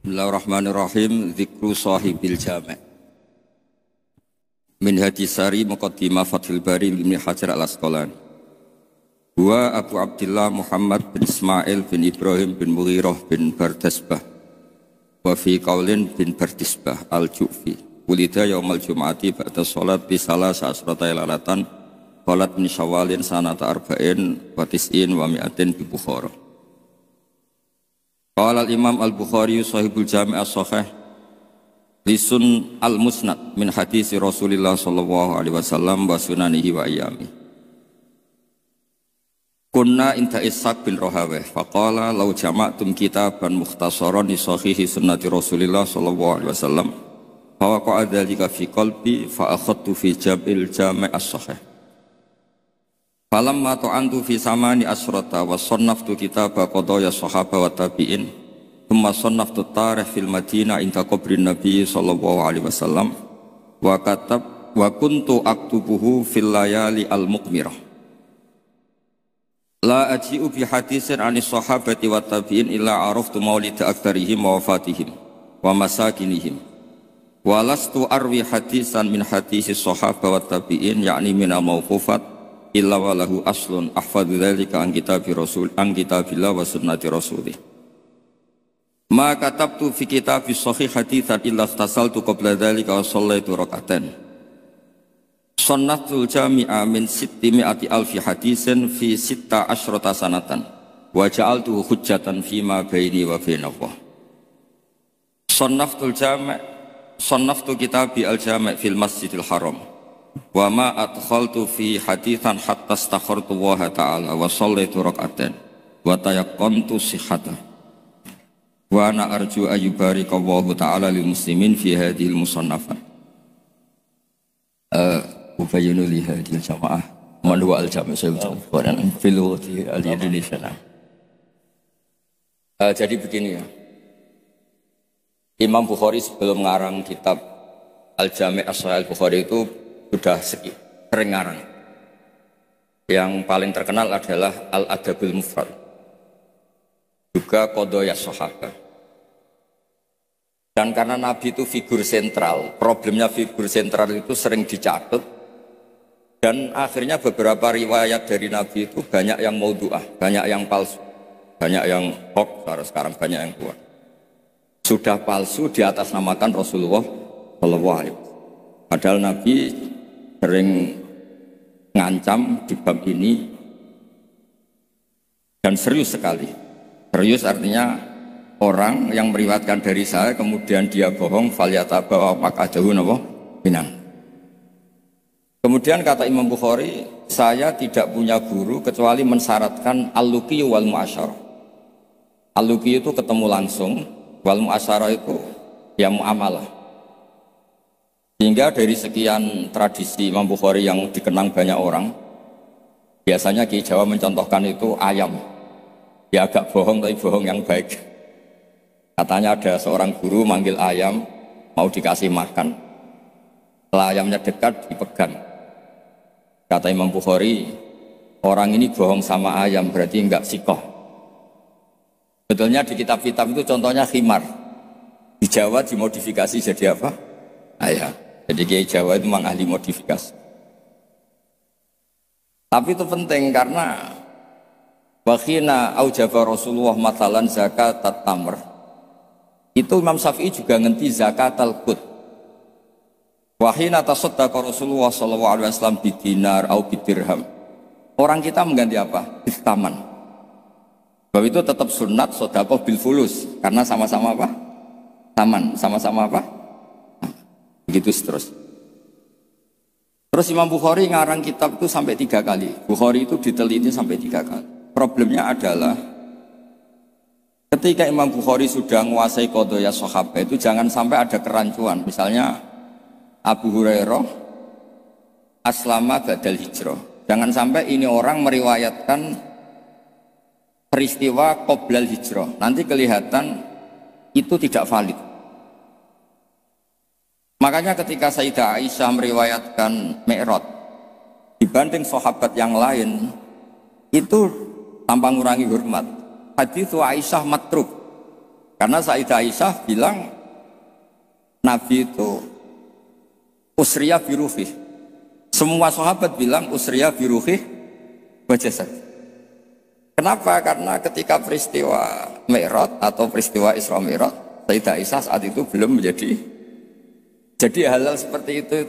Bismillahirrahmanirrahim. Dzikru sahibil jami' min hadisari muqaddimah Fathul Bari Ibnu Hajar al-Asqalani. Wa Abu Abdullah Muhammad bin Ismail bin Ibrahim bin Mughirah bin Bardasbah wa fi qaulin bin Bardisbah al-Ju'fi. Wulida yaumal jum'ati ba'da sholat bi salasa asrata lalatan qalat min syawalin sanata arba'in wa tis'in wa mi'atin bi Bukhara. Qala al-Imam al-Bukhari sahibul Jami' as-Sahih lisun al-Musnad min hadisi Rasulillah sallallahu alaihi wasallam wa sunanihi wa ayyami. Kunna inta Ishaq bin Rahawih faqala law jama'tum kitaban mukhtasaran li sahihi sunnati Rasulillah sallallahu alaihi wasallam fa waqa'a dzalika fi qalbi fa akhadtu fi Jam'il Jami' as-Sahih. Falamma tu'antu fi samani asrata wa sannaftu kitaba qadaya sahaba wa tabi'in thumma sannaftu tarikh fil Madinah inda qabrin Nabi sallallahu alaihi wasallam wa kuntu aktubuhu fil layali al-muqmirah la aji'u bi hadisin anis sahabati wa tabi'in illa araftu maulida aktarihim wa wafatihim wa masakinihim wa lastu arwi hadisan min hadisi sahaba wa tabi'in yakni minal mawqufat illa walahu aslun ahfadhu dzalika an kitabillah wa sunnati rasulih. Ma katabtu fi kitabis sahih haditsan illa istasaltu qabla dzalika wa shallaitu rak'atan. Sunnatul jami'a min 600 alfi hadisin fi 16 sanatan wa ja'altuhu hujjatan fi ma baini wa bainallah. Sannaftu kitabi al-jami' fil masjidil haram wa ma adkhaltu fi haditsan hatta astakhartu Allah ta'ala wa shallaitu rak'atan wa tayaqqantu sihhatah wa ana arju ayyubarika Allah ta'ala lil muslimin fi hadhil musannafat. Ubayyinu li hadhil jamaah man huwa al-jami' sayyidun fil lughati al-Indonesia. Jadi begini ya, Imam Bukhari sebelum mengarang kitab Al-Jami' as-Sahih Al-Bukhari itu sudah sering ngarang. Yang paling terkenal adalah Al-Adabul Mufrad, juga Qadaya Sahabah. Dan karena Nabi itu figur sentral, problemnya figur sentral itu sering dicatat, dan akhirnya beberapa riwayat dari Nabi itu banyak yang maudhu'ah, banyak yang palsu, banyak yang hoax, sekarang banyak yang kuat. Sudah palsu diatasnamakan Rasulullah sallallahu alaihi wasallam. Padahal Nabi sering ngancam di bab ini dan serius sekali. Serius artinya orang yang meriwayatkan dari saya kemudian dia bohong falyataba wa maqadahu napa binan. Kemudian kata Imam Bukhari, saya tidak punya guru kecuali mensyaratkan al-luqi wal mu'asyarah. Al-luqi itu ketemu langsung, wal mu'asyarah itu ya muamalah. Sehingga dari sekian tradisi Imam Bukhari yang dikenang banyak orang, biasanya Ki Jawa mencontohkan itu ayam. Ya agak bohong tapi bohong yang baik. Katanya ada seorang guru manggil ayam, mau dikasih makan. Setelah ayamnya dekat dipegang. Kata Imam Bukhari, orang ini bohong sama ayam berarti enggak sikoh. Betulnya di kitab-kitab itu contohnya khimar. Di Jawa dimodifikasi jadi apa? Ayam. Jadi Kiai Jawa itu memang ahli modifikasi. Tapi itu penting karena wakhina aujaba Rasulullah matalan zakat tamr. Itu Imam Syafi'i juga ngenti zakat al-qut. Wakhina tasaddaqa Rasulullah sallallahu alaihi wasallam bidinar au bidirham. Orang kita mengganti apa? Bistaman. Bahwa itu tetap sunat sedekah bil fulus karena sama-sama apa? Taman, sama-sama apa? Begitu seterusnya. Terus Imam Bukhari ngarang kitab itu sampai 3 kali. Bukhari itu diteliti sampai 3 kali. Problemnya adalah ketika Imam Bukhari sudah menguasai qadaya sahabat itu jangan sampai ada kerancuan. Misalnya Abu Hurairah aslama ba'dal hijrah. Jangan sampai ini orang meriwayatkan peristiwa qoblal hijrah. Nanti kelihatan itu tidak valid. Makanya ketika Sayyidah Aisyah meriwayatkan Mi'raj dibanding sahabat yang lain itu tanpa mengurangi hormat. Hadits Aisyah matruk. Karena Sayyidah Aisyah bilang Nabi itu usriya biruhih. Semua sahabat bilang usriya biruhih wa jasad. Kenapa? Karena ketika peristiwa Mi'raj atau peristiwa Isra Mi'raj, Sayyidah Aisyah saat itu belum menjadi. Jadi hal-hal seperti itu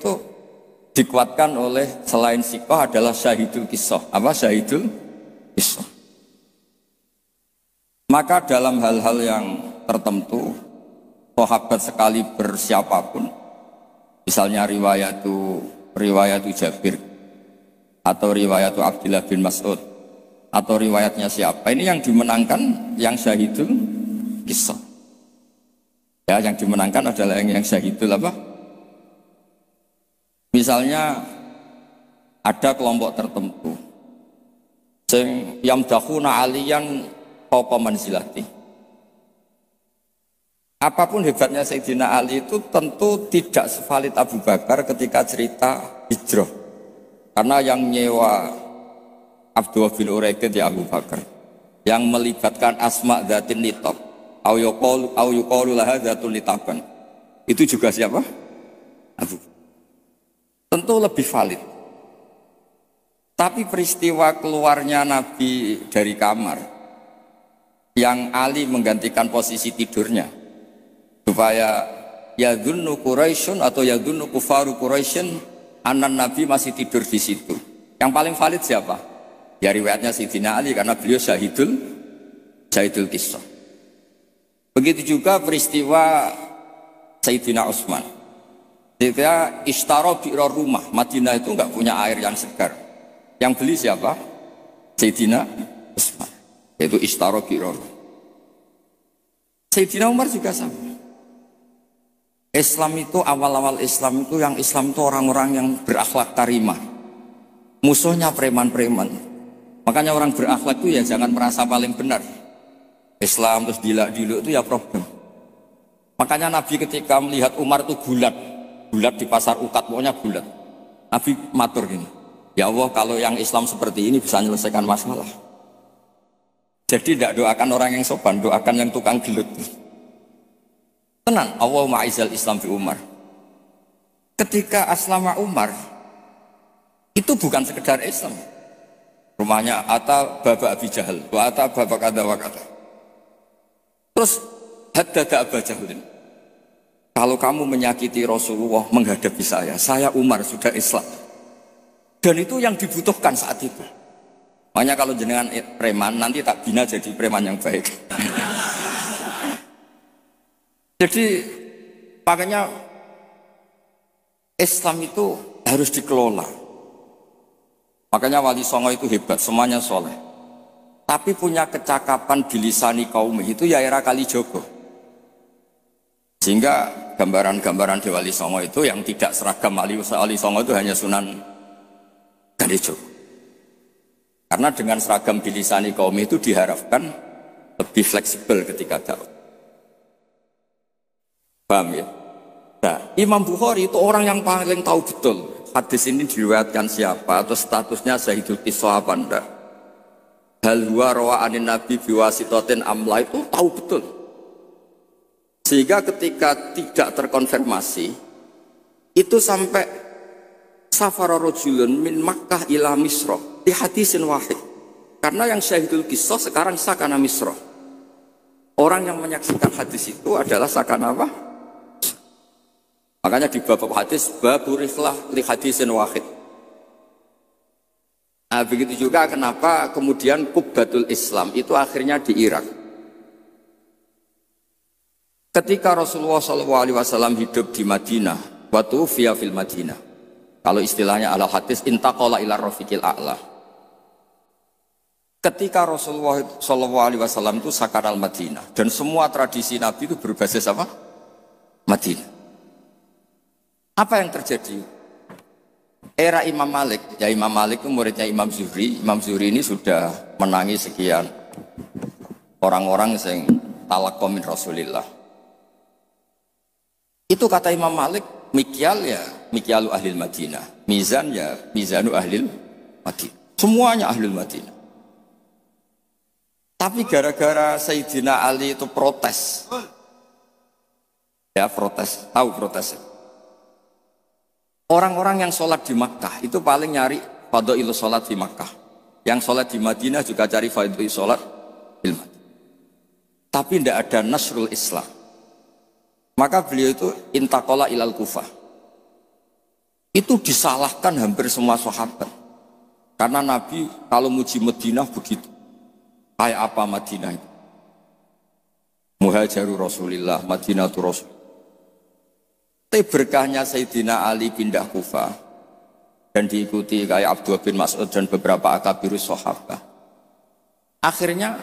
dikuatkan oleh selain sikoh adalah syahidul kisah. Apa syahidul kisah? Maka dalam hal-hal yang tertentu, sahabat sekali bersiapapun, misalnya riwayatu Jabir, atau riwayatu Abdullah bin Mas'ud, atau riwayatnya siapa, ini yang dimenangkan yang syahidul kisah. Ya, yang dimenangkan adalah yang syahidul apa? Misalnya ada kelompok tertentu sing yamdahuna aliyan fawqa manzilati. Apapun hebatnya Sayyidina Ali itu tentu tidak sevalid Abu Bakar ketika cerita hijrah. Karena yang nyewa Abdullah bin Uraiqid ya Abu Bakar. Yang melibatkan asma dzatin nitab au yuqalu laha dzatun nitaban. Itu juga siapa? Abu. Tentu lebih valid. Tapi peristiwa keluarnya Nabi dari kamar yang Ali menggantikan posisi tidurnya supaya yadhunnu Quraisyun atau yadhunnu kufaru Quraisyun anan Nabi masih tidur di situ. Yang paling valid siapa? Ya riwayatnya Sayyidina Ali karena beliau syahidul kisah. Begitu juga peristiwa Sayyidina Utsman. Dia ishtara bi'ra rumah. Madinah itu enggak punya air yang segar. Yang beli siapa? Sayyidina Utsman. Yaitu ishtara bi'ra rumah. Sayyidina Umar juga sama. Islam itu awal-awal Islam itu yang Islam itu orang-orang yang berakhlak karimah. Musuhnya preman-preman. Makanya orang berakhlak itu ya jangan merasa paling benar. Islam terus dilak-diluk itu ya problem. Makanya Nabi ketika melihat Umar itu bulat di pasar Ukat, pokoknya bulat. Nabi matur gini, ya Allah kalau yang Islam seperti ini bisa menyelesaikan masalah. Jadi tidak doakan orang yang sopan, doakan yang tukang gelut. Tenang, Allahumma a'izzal Islam fi Umar. Ketika aslama Umar, itu bukan sekedar Islam. Rumahnya Ata Baba Abi Jahal, wa Ata Baba Kada wa Kada. Terus haddada Aba Jahlin. Kalau kamu menyakiti Rasulullah menghadapi saya Umar sudah Islam. Dan itu yang dibutuhkan saat itu. Makanya kalau jenengan preman, nanti tak bina jadi preman yang baik. Jadi makanya Islam itu harus dikelola. Makanya Wali Songo itu hebat, semuanya soleh. Tapi punya kecakapan bilisani kaum itu ya era Kalijogo. Sehingga gambaran-gambaran di Wali Songo itu yang tidak seragam Wali Songo itu hanya Sunan Kalijogo. Karena dengan seragam bilisani kaum itu diharapkan lebih fleksibel ketika dakwah. Paham ya? Nah, Imam Bukhari itu orang yang paling tahu betul hadis ini diriwayatkan siapa atau statusnya syahidul kisah apa enggak. Hal huwa rawa'anin nabi biwasitotin amla itu tahu betul. Sehingga ketika tidak terkonfirmasi itu sampai safara rajulun min Makkah ila Misra di hadisin wahid. Karena yang syahidul kisah sekarang sakana Misra. Orang yang menyaksikan hadis itu adalah sakana apa? Makanya di bab hadis babu riflah li hadisin wahid. Nah begitu juga kenapa kemudian Qubbatul Islam itu akhirnya di Irak. Ketika Rasulullah SAW hidup di Madinah, waktu via fil Madinah. Kalau istilahnya ala hadis intaqala ila rafiqil a'la. Ketika Rasulullah SAW itu sakaral Madinah dan semua tradisi Nabi itu berbasis apa? Madinah. Apa yang terjadi? Era Imam Malik, ya Imam Malik itu muridnya Imam Zuhri. Imam Zuhri ini sudah menangi sekian orang-orang yang talaqqa min Rasulillah. Itu kata Imam Malik, mikyal ya mikyalu ahlil Madinah, mizan ya mizanu ahlil Madinah. Semuanya ahlil Madinah. Tapi gara-gara Sayyidina Ali itu protes. Ya protes, tahu protes. Orang-orang yang sholat di Makkah itu paling nyari fadhilus sholat di Makkah. Yang sholat di Madinah juga cari fadhilus sholat di Madinah. Tapi tidak ada nasrul Islam. Maka beliau itu intaqala ilal Kufah. Itu disalahkan hampir semua sahabat. Karena Nabi kalau muji Madinah begitu. Kayak apa Madinah itu? Muhajiru Rasulillah, Madinatu Rasul. Tapi berkahnya Sayyidina Ali pindah Kufah dan diikuti kayak Abdullah bin Mas'ud dan beberapa akabirus sahabat. Akhirnya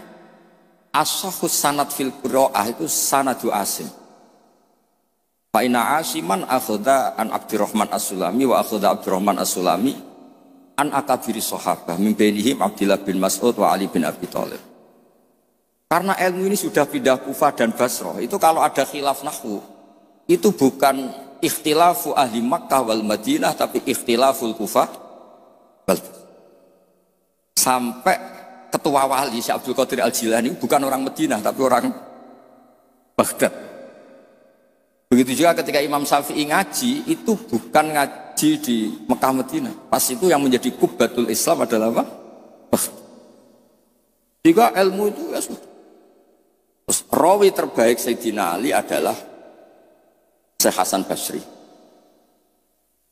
as-sahhus sanad fil qiraah itu sanadu Asim. Fa inna Asiman akhadha an Abdurrahman As-Sulami wa akhadha Abdurrahman As-Sulami an akabiri sahabat min bainihim Abdullah bin Mas'ud wa Ali bin Abi Thalib. Karena ilmu ini sudah pindah Kufah dan Basrah, itu kalau ada khilaf nahwu, itu bukan ikhtilafu ahli Makkah wal Madinah, tapi ikhtilaful Kufah wal Basrah. Sampai ketua wali Syekh Abdul Qadir Al-Jilani bukan orang Madinah, tapi orang Baghdad. Begitu juga ketika Imam Syafi'i ngaji, itu bukan ngaji di Mekah Madinah. Pas itu yang menjadi kubbatul Islam adalah apa? Baghdad. Jika ilmu itu ya sudah. Terus rawi terbaik Sayyidina Ali adalah Syekh Hasan Basri.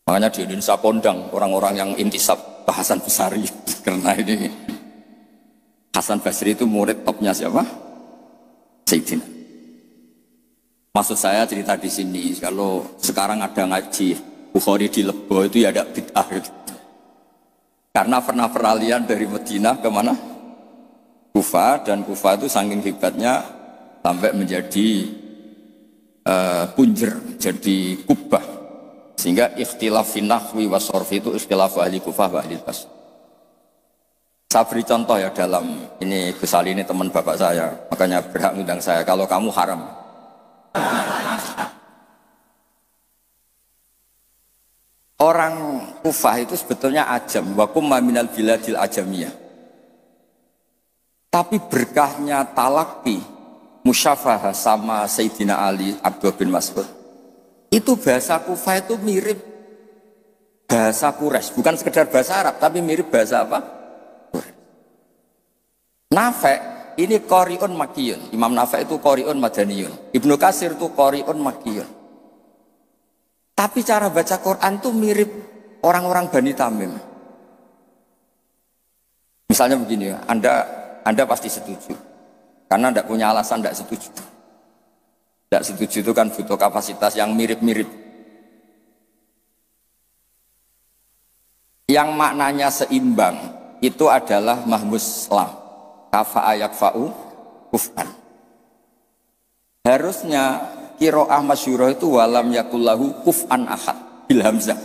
Makanya di Indonesia kondang orang-orang yang intisab ke Hasan Basri. Karena ini Hasan Basri itu murid topnya siapa? Sayyidina. Maksud saya cerita di sini, kalau sekarang ada ngaji Bukhari di Lebo itu ya ada bid'ah gitu. Karena pernah peralihan dari Madinah ke mana? Kufah, dan Kufah itu saking hebatnya sampai menjadi punjer, jadi kubah, sehingga ikhtilaf fi nahwi wa sharfi itu ikhtilaf ahli Kufah wa ahli Basrah. Saya beri contoh ya, dalam ini Gus Ali ini teman bapak saya, makanya berhak undang saya. Kalau kamu haram, orang Kufah itu sebetulnya ajam, wakum minal biladil ajamiyah. Tapi berkahnya talaki musyafahah sama Sayyidina Ali, Abdullah bin Mas'ud, itu bahasa Kufah itu mirip bahasa Quraisy, bukan sekedar bahasa Arab, tapi mirip bahasa apa? Nafi' ini qari'un makkiyun. Imam Nafi' itu qari'un madaniyun. Ibnu Katsir itu qari'un makkiyun. Tapi cara baca Quran itu mirip orang-orang Bani Tamim. Misalnya begini ya, Anda pasti setuju. Karena tidak punya alasan tidak setuju. Tidak setuju itu kan butuh kapasitas yang mirip-mirip. Yang maknanya seimbang itu adalah mahmus lam. Kafa'a yakfa'u kuf'an. Harusnya qiraah masyhurah itu walam yakullahu kuf'an ahad bil hamzah.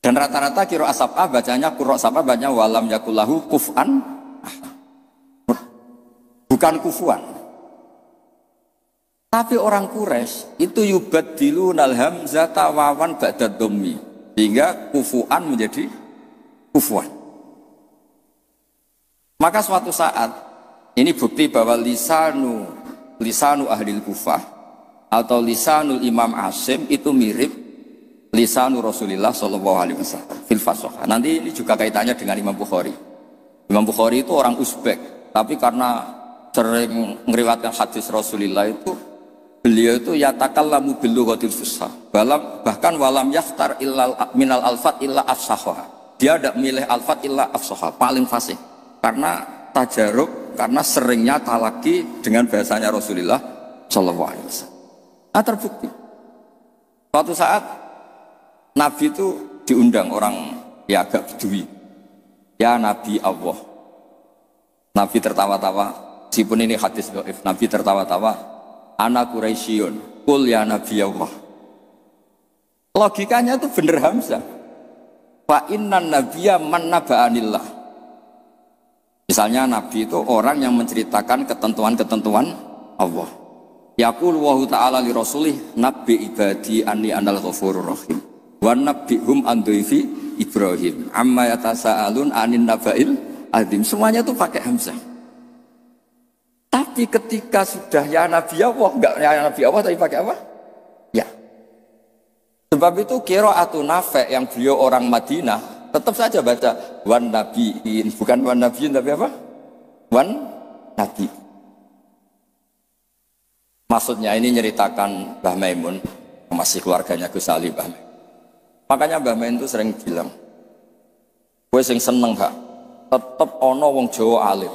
Dan rata-rata qiraah sab'ah bacanya, qurra sab'ah bacanya walam yakullahu kuf'an ahad. Bukan kufuan. Tapi orang Quraisy itu yubaddilunal hamzata wawan ba'da dhammi, sehingga kufuan menjadi kufuan. Maka suatu saat ini bukti bahwa lisanu ahli Kufah atau lisanul Imam Asim itu mirip lisanu Rasulullah sallallahu alaihi wasallam fil fasahah. Nanti ini juga kaitannya dengan Imam Bukhari. Imam Bukhari itu orang Uzbek, tapi karena sering meriwayatkan hadis Rasulullah itu, beliau itu yatakallamu bil lughatil fusha. Bahkan walam yaftar illal minal alfat illa afsahha. Dia tidak milih alfat illa afsahha, paling fasih. Karena tajarub, karena seringnya talaki dengan bahasanya Rasulullah sallallahu alaihi wasallam. Nah, terbukti. Suatu saat Nabi itu diundang orang ya agak bedui. Ya Nabi Allah. Nabi tertawa-tawa. Meskipun ini hadis dhaif, Nabi tertawa-tawa, ana Quraisyun, qul ya Nabi Allah. Logikanya itu bener hamzah. Fa innan nabiyya man naba'anillah. Misalnya Nabi itu orang yang menceritakan ketentuan-ketentuan Allah. Yaqul wa ta'ala li rasulih nabbi ibadi anni anal ghafurur rahim. Wa nabbihum an dhaifi Ibrahim. Amma yatasaalun anin naba'il azim. Semuanya itu pakai hamzah. Tapi ketika sudah ya Nabi Allah, enggak ya Nabi Allah tapi pakai apa? Ya. Sebab itu qiraatun Nafi' yang beliau orang Madinah tetap saja baca wan nabiin, bukan wan nabiin tapi apa? Wan nabi. Maksudnya ini nyeritakan Mbah Maimun, masih keluarganya Gus Ali Mbah Maimun. Makanya Mbah Maimun itu sering bilang, gue sing seneng Kak, tetep ono wong Jawa alim,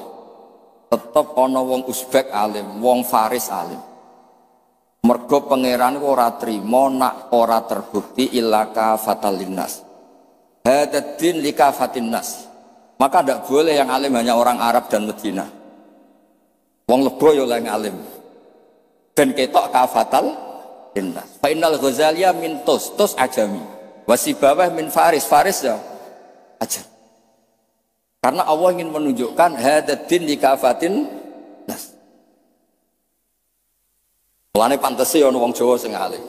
tetep ono wong Uzbek alim, wong Faris alim. Mergo pangeran ora trimo nak ora terbukti ilaka fatal linnas. Hadaddin lika fatin nas. Maka tidak boleh yang alim hanya orang Arab dan Medina. Wong lebo yo yang alim. Dan ketok kafatal linnas. Fa innal Ghazaliya min tus ajami. Wasibawah min Faris ya aja. Karena Allah ingin menunjukkan hadaddin lika fatin nas. Mulane pantese ana wong Jawa sing alim.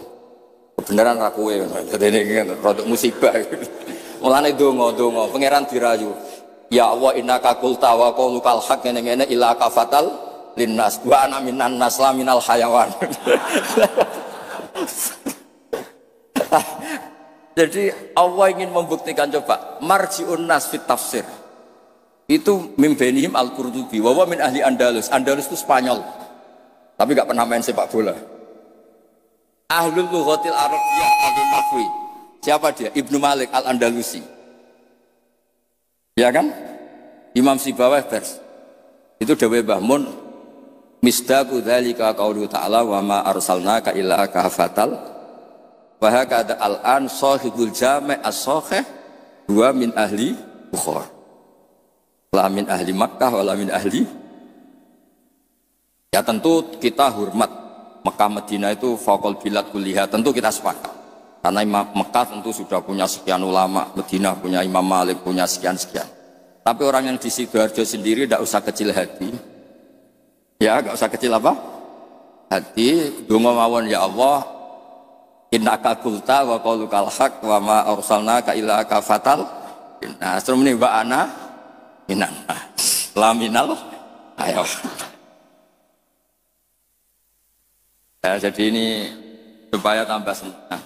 Kebenaran ra kowe ngono. Dadi iki rodok musibah. Mulane donga pangeran dirayu. Ya Allah innaka qulta wa qaulukal haq ngene-ngene ila kafatal linnas wa ana minan nas la minal hayawan. Jadi Allah ingin membuktikan coba marji'un nas fit tafsir. Itu mimbenihim al-Qurtubi wa min ahli Andalus. Andalus itu Spanyol. Tapi enggak pernah main sepak bola. Ahlul lughatil arabiyyah al-Nahwi. Siapa dia? Ibnu Malik al-Andalusi. Ya kan? Imam Sibawah pers. Itu Dawe Bahmun misdaqu dzalika qaulu ta'ala wa ma arsalnaka illa kafatal wa hakada al-an sahibul jami' as-sahih huwa min ahli Bukhara. La min ahli Makkah wala min ahli. Ya tentu kita hormat Mekah Madinah itu faqul bilad kulliha, tentu kita sepakat. Karena Mekah tentu sudah punya sekian ulama, Madinah punya Imam Malik, punya sekian-sekian. Tapi orang yang di Sidoarjo sendiri tidak usah kecil hati. Ya, tidak usah kecil apa? Hati, donga mawon ya Allah, innaka qulta wa qaulukal haq wa ma arsalnaka illa kafatal. Nah, serum ini wa ana minan laminal ayo. Ya, jadi ini supaya tambah senang.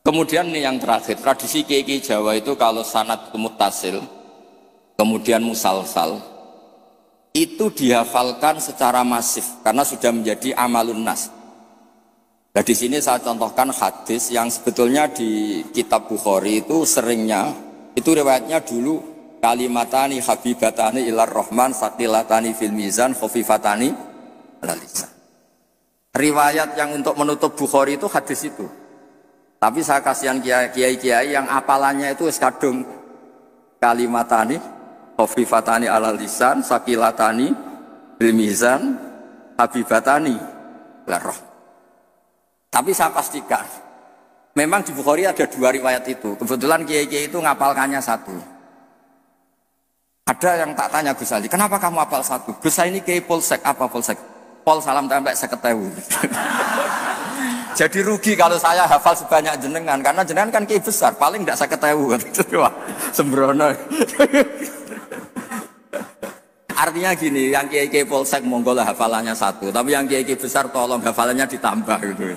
Kemudian ini yang terakhir, tradisi kiai Jawa itu kalau sanad muttasil, kemudian musalsal, itu dihafalkan secara masif karena sudah menjadi amalun nas. Nah di sini saya contohkan hadis yang sebetulnya di kitab Bukhari itu seringnya, itu riwayatnya dulu kalimatani habibatani ilar rahman saqilatani fil mizan khafifatani alal lisan. Riwayat yang untuk menutup Bukhari itu hadis itu. Tapi saya kasihan kiai-kiai yang apalannya itu kadung kalimatani khafifatani alal lisan saqilatani bil mizan habibatani larah. Tapi saya pastikan memang di Bukhari ada dua riwayat itu. Kebetulan kiai-kiai itu ngapalkannya satu. Ada yang tak tanya Gus Ali, kenapa kamu hafal satu? Gus ini kiai polsek, apa polsek? Pol salam tempel 50.000. Jadi rugi kalau saya hafal sebanyak jenengan, karena jenengan kan kiai besar, paling tidak 50.000. Wah, sembrono. Artinya gini, yang kiai polsek monggo lah hafalannya satu, tapi yang kiai besar tolong hafalannya ditambah gitu.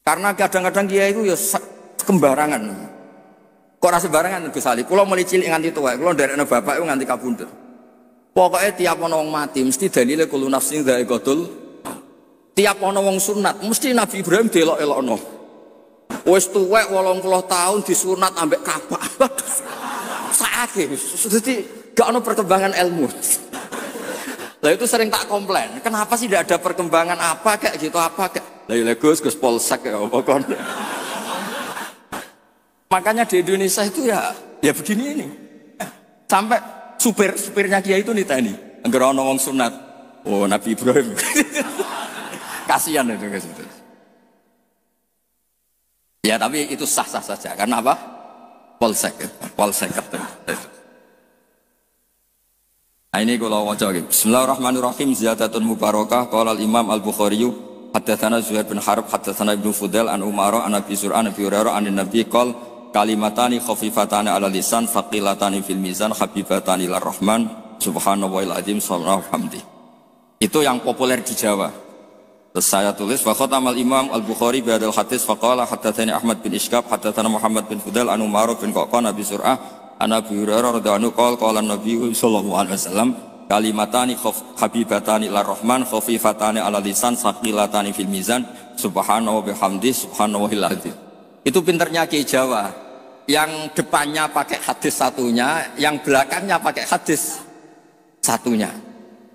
Karena kadang-kadang kiai itu ya kembarangan. Kok rasa sembarangan Gus Ali? Kulo mulai cilik nganti tua, kulo nderekno bapak itu nganti kabundut. Pokoknya tiap ana wong mati mesti dalile kulo nafsin dha'iqatul. Tiap ana wong sunat mesti Nabi Ibrahim delok-elokno. Wis tuwek 80 tahun disunat ambek Ka'bah. Saake dadi gak ana perkembangan ilmu. Lah itu sering tak komplain, kenapa sih tidak ada perkembangan apa kayak gitu apa kayak. Lah Gus polsek ya apa kon. Makanya di Indonesia itu ya begini ini. Sampai supirnya kiai itu niteni, anggere ana wong sunat. Oh, Nabi Ibrahim. Kasihan itu guys itu. Ya tapi itu sah-sah saja. Karena apa? Polsek. Nah, ini kalau waca gitu. Bismillahirrahmanirrahim. Ziyadatun mubarakah. Qala al-Imam Al-Bukhari haddatsana Zuhair bin Harb haddatsana Ibnu Fudail an Umar an Abi Zur'an Abi Hurairah an Nabi qol kalimatani khafifatani ala lisan faqilatani fil mizan habibatani lir rahman subhanallahil azim subhanallah. Itu yang populer di Jawa. Terus saya tulis wa khatamal Imam Al-Bukhari bi hadzal hadits faqala haddatsani Ahmad bin Ishqab haddatsana Muhammad bin Fudail an Umar bin Qaqan Abi Sur'ah an Abi Hurairah radhiyallahu anhu qala Nabi sallallahu alaihi wasallam kalimatani habibatani ila rahman khafifatani ala lisan saqilatani fil mizan subhanahu wa bihamdi subhanallahil azim. Itu pinternya Ki Jawa. Yang depannya pakai hadis satunya, yang belakangnya pakai hadis satunya.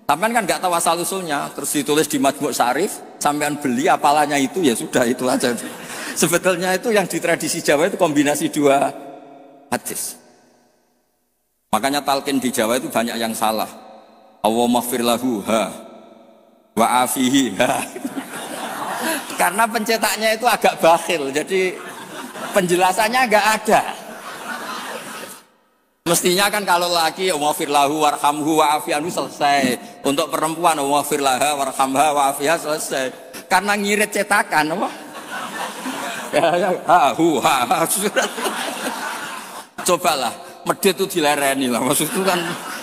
Sampean kan nggak tahu asal usulnya, terus ditulis di Majmu' Syarif, sampean beli apalanya itu ya sudah itu aja. Sebetulnya itu yang di tradisi Jawa itu kombinasi dua hadis. Makanya talqin di Jawa itu banyak yang salah. Allahumma ighfir lahu ha wa afihi ha. Karena pencetaknya itu agak bakhil, jadi penjelasannya nggak ada. Mestinya kan kalau laki wafir lahu warhamhu wa afianu selesai. Untuk perempuan wafir laha warhamha wa afiha selesai. Karena ngirit cetakan apa? Cobalah medit itu dilereni lah. Maksud itu kan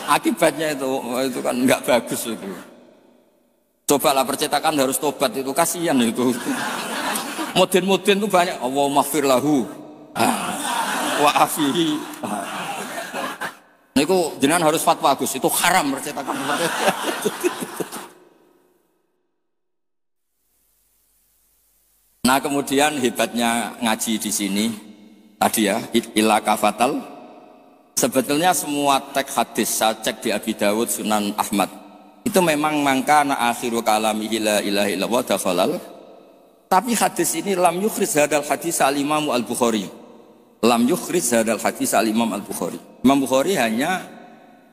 akibatnya itu kan nggak bagus itu. Cobalah percetakan harus tobat itu kasihan itu. Modern-modern itu banyak Allahumma ighfir lahu wa afihi. Niku jenengan harus fatwa Gus, itu haram percetakan. Nah kemudian hebatnya ngaji di sini tadi ya ila kafatal. Sebetulnya semua teks hadis saya cek di Abi Dawud, Sunan Ahmad itu memang mangkana akhiru kalamihi la ilaha illallah dakhalal. Tapi hadis ini lam yukhrij hadal hadis al-Imam Al-Bukhari. Lam yukhrij hadal hadis al-Imam Al-Bukhari. Imam Bukhari hanya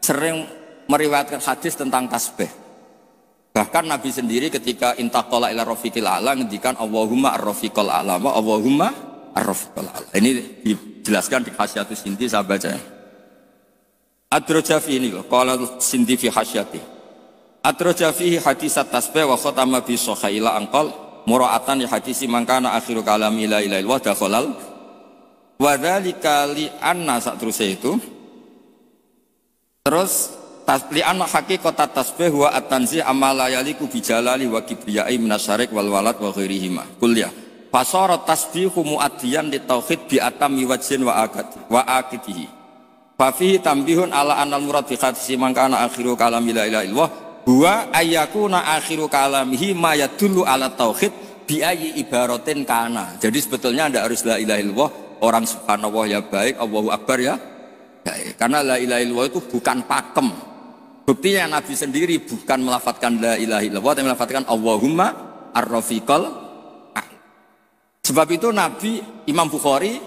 sering meriwayatkan hadis tentang tasbih. Bahkan Nabi sendiri ketika intaqala ila rafiqil a'la ngendikan Allahumma ar-rafiqal a'la, Allahumma ar-rafiqal a'la. Ini dijelaskan di Hasyatus Sindi, saya baca. Ad-Rajafi ini loh, qala Sindi fi hasyati. Ad-Rajafi hadisat tasbih wa khatama bi sahila anqal mura'atan li hadisi mangkana akhiru kalami la ilaha illallah dakhalal. Wa dzalika li anna satruse itu. Terus li anna haqiqat tasbih wa at-tanzih amala yaliku bi jalali wa kibriyai minasyarik wal walad wa ghairihima. Kuliah. Fasara tasbihu muaddiyan li tauhid bi atami wajhin wa aqidihi. Fa fihi tambihun ala anal murad bi hadisi mangkana akhiru kalami la ilaha illallah huwa ayyakuna akhiru kalamihi ma yadullu ala tauhid bi ayyi ibaratin kana. Jadi sebetulnya tidak harus la ilaha illallah. Orang subhanallah ya baik, Allahu Akbar ya baik. Karena la ilaha illallah itu bukan pakem. Buktinya Nabi sendiri bukan melafadzkan la ilaha illallah, tapi melafadzkan Allahumma ar-rafiqal. Sebab itu Nabi Imam Bukhari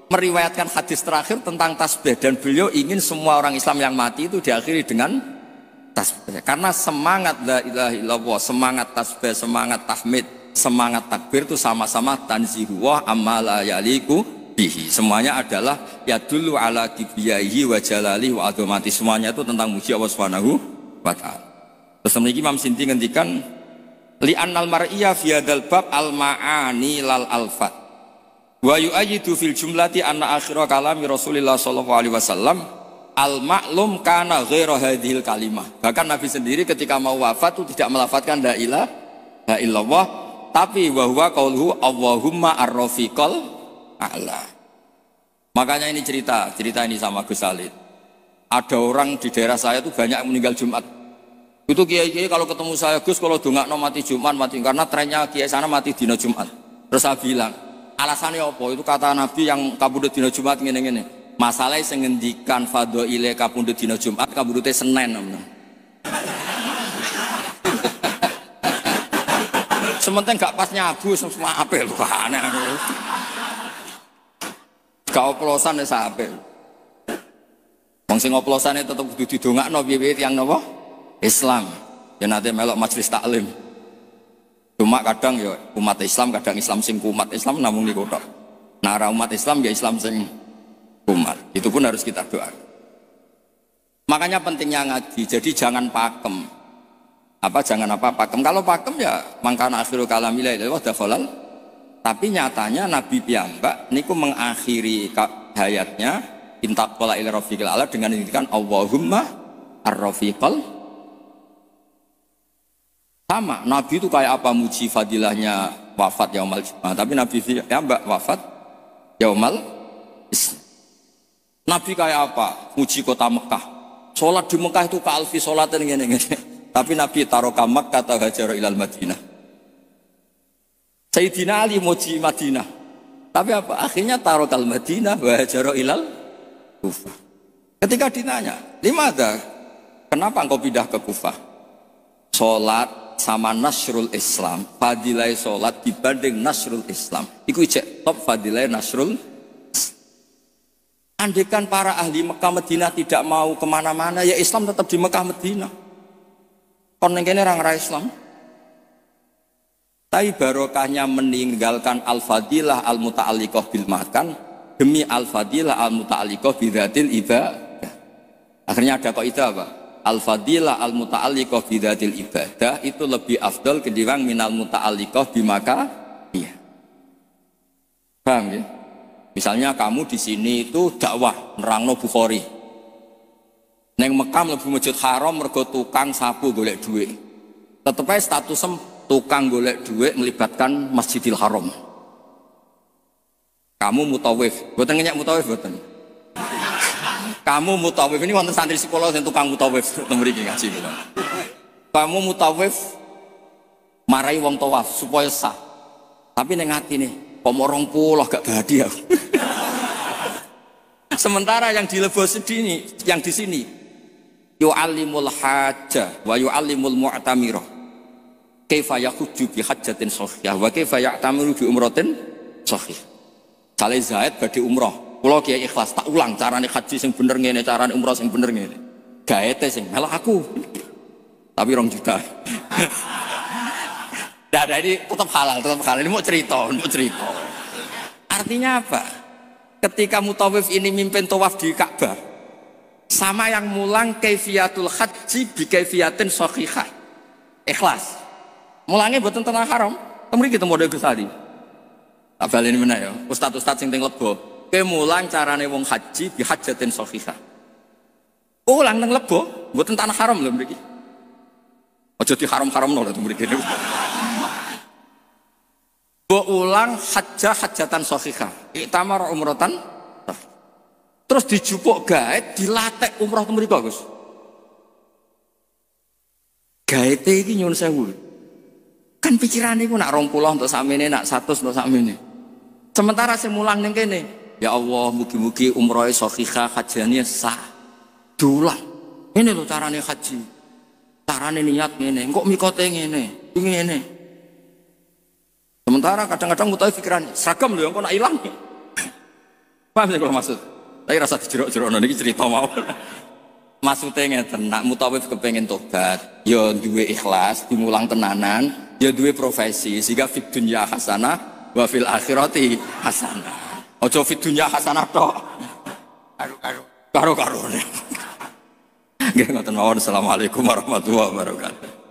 meriwayatkan hadis terakhir tentang tasbih dan beliau ingin semua orang Islam yang mati itu diakhiri dengan tasbih. Karena semangat la ilaha illallah, semangat tasbih, semangat tahmid, semangat takbir itu sama-sama tanzihuwah amma la yaliku bihi. Semuanya adalah yadullu ala kibriyaihi wa jalalihi wa azamati. Semuanya itu tentang muji Allah Subhanahu wa taala. Terus Imam Sindi ngendikan li annal mar'iyya fi hadzal bab al ma'ani lal alfat wa yu'ayyidu fil jumlati anna akhira kalami Rasulillah sallallahu alaihi wasallam al ma'lum kana ghaira hadhil kalimah. Bahkan Nabi sendiri ketika mau wafat itu tidak melafadzkan la ilaha illallah, tapi wa huwa qauluhu Allahumma ar-rafiqal a'la. Makanya ini cerita ini sama Gus Salid. Ada orang di daerah saya itu banyak yang meninggal Jumat. Itu kiai-kiai kalau ketemu saya, Gus kalau dongakno mati Jumat mati, karena trennya kiai sana mati dina Jumat. Terus saya bilang, alasannya apa? Itu kata Nabi yang kabudut dina Jumat ngene-ngene. Masalahnya sing ngendikan fadhaile kabudut dina Jumat, kabudute Senin. Sementing gak pas nyabu semua apel aneh. Gak oplosan ya sampai. Wong sing oplosane tetep kudu didongakno piye-piye tiyang napa? Islam. Ya nanti melok majelis taklim. Cuma kadang ya umat Islam, kadang Islam sing kumat Islam namung niku tok. Nah, umat Islam ya Islam sing kumat. Itu pun harus kita doakan. Makanya pentingnya ngaji. Jadi jangan pakem. Jangan pakem. Kalau pakem ya mangkana akhiru kalami la ilaha illallah. Tapi nyatanya Nabi piyambak niku mengakhiri hayatnya intaqala ila rafiqil a'la dengan menginginkan Allahumma ar-rafiqal. Sama, Nabi itu kayak apa muji fadilahnya wafat yaumal Jumat, tapi Nabi ya mbak wafat yaumal Isnin. Nabi kayak apa muji kota Mekah, sholat di Mekah itu ka'alfi sholatin gini. Tapi Nabi taroka Makkah kata hajar ilal Madinah. Sayyidina Ali muji Madinah, tapi apa akhirnya tarokal Madinah wa hajar ilal Kufah. Ketika ditanya, limada kenapa engkau pindah ke Kufah? Sholat sama nasrul Islam, fadilah sholat dibanding nasrul Islam iku ijek top fadilah nasrul. Andaikan para ahli Mekah Madinah tidak mau kemana-mana, ya Islam tetap di Mekah Madinah. Kon neng kene orang Islam. Tapi barokahnya meninggalkan al-fadilah al-muta'alliqah bil makan demi al-fadilah al-muta'alliqah bidzatil ibadah. Akhirnya ada kaidah apa? Al-fadilah al-muta'alliqah bidzatil ibadah itu lebih afdal ketimbang minal muta'alliqah bimaka. Iya. Paham ya? Misalnya kamu di sini itu dakwah nerangno Bukhari. Neng Mekah mlebu Masjid Haram mergo tukang sapu golek duit. Tetep ae statusem tukang golek duit melibatkan Masjidil Haram. Kamu mutawif, mboten ngenyak mutawif mboten. Kamu mutawif, ini wonten santri sekolah yang tukang mutawif mriki ngaji kula. Kamu mutawif marai wong tawaf supaya sah. Tapi ning atine kok 20 gak badi aku. Sementara yang dilebos sedini, yang di sini yu'allimul hajjah wa yu'allimul mu'tamirah. Kaifa yakhujju bi hajjatin shahihah wa kaifa ya'tamiru bi umratin shahih. Sale Zaid badhe umrah. Kalau kiai ikhlas tak ulang carane haji sing bener ngene, carane umrah sing bener ngene. Gaete sing melok aku. Tapi 2 juta. Nah, ini tetap halal. Ini mau cerita. Artinya apa? Ketika mutawif ini mimpin tawaf di Ka'bah, sama yang mulang kaifiyatul haji bi kaifiyatin shahihah. Ikhlas. Mulangnya mboten teng haram. Mriki ketemu Gus Adi. Tak baleni meneh ya. Ustaz-ustaz sing teng Lebo. Kemulang carane wong haji bi hajatin shahihah. Ulang nang Lebo, mboten tanah haram lho mriki. Aja di haram-haramno lho mriki. Mbok ulang hajatan shahihah. Iktamar umratan. Terus dijupuk gaet dilatek umrah teng mriki, Gus. Gaete iki nyuwun sewu. Kan pikirane iku nak 20 untuk sakmene, nak 100 untuk sakmene. Sementara sing mulang ning kene, ya Allah, mugi-mugi umroh shahihah hajane sah. Dulang. Ini lho carane haji. Carane niat ngene, kok mikote ngene, ngene. Sementara kadang-kadang mutawif pikiran seragam lho kok nak ilang. Paham ya kalau maksud? Tapi rasa dijerok-jerokno niki cerita mau. Maksudnya ngeten, nak mutawif kepengen tobat, ya duwe ikhlas, dimulang tenanan, ya duwe profesi, sehingga fid dunya hasanah wa fil akhirati hasanah. Ojo fit dunya hasanah tok. Karo-karo. Nggih ngoten mawon. Assalamualaikum warahmatullahi wabarakatuh.